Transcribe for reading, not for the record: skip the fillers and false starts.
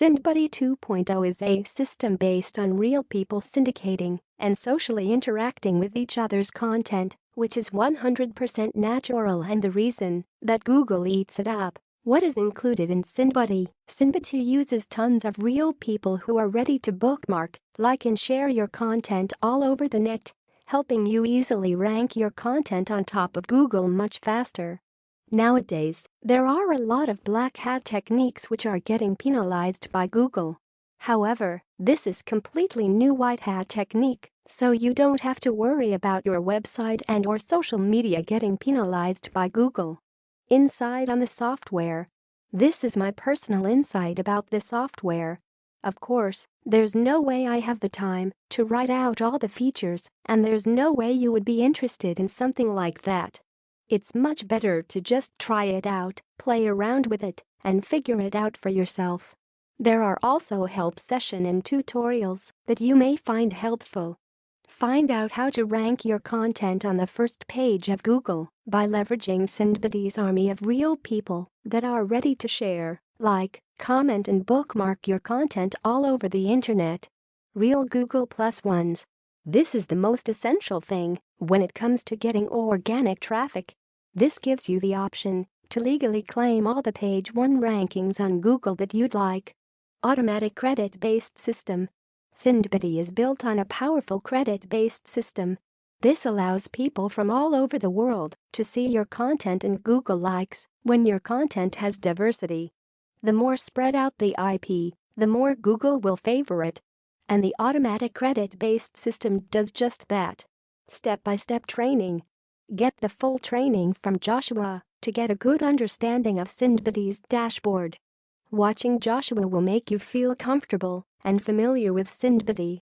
SyndBuddy 2.0 is a system based on real people syndicating and socially interacting with each other's content, which is 100% natural and the reason that Google eats it up. What is included in SyndBuddy? SyndBuddy uses tons of real people who are ready to bookmark, like and share your content all over the net, helping you easily rank your content on top of Google much faster. Nowadays, there are a lot of black hat techniques which are getting penalized by Google. However, this is completely new white hat technique, so you don't have to worry about your website and/or social media getting penalized by Google. Insight on the software. This is my personal insight about this software. Of course, there's no way I have the time to write out all the features, and there's no way you would be interested in something like that. It's much better to just try it out, play around with it, and figure it out for yourself. There are also help sessions and tutorials that you may find helpful. Find out how to rank your content on the first page of Google by leveraging SyndBuddy's army of real people that are ready to share, like, comment and bookmark your content all over the internet. Real Google Plus ones. This is the most essential thing when it comes to getting organic traffic. This gives you the option to legally claim all the page 1 rankings on Google that you'd like. Automatic credit-based system. SyndBuddy is built on a powerful credit-based system. This allows people from all over the world to see your content and Google likes when your content has diversity. The more spread out the IP, the more Google will favor it. And the automatic credit-based system does just that. Step-by-step training. Get the full training from Joshua to get a good understanding of SyndBuddy's dashboard. Watching Joshua will make you feel comfortable and familiar with SyndBuddy.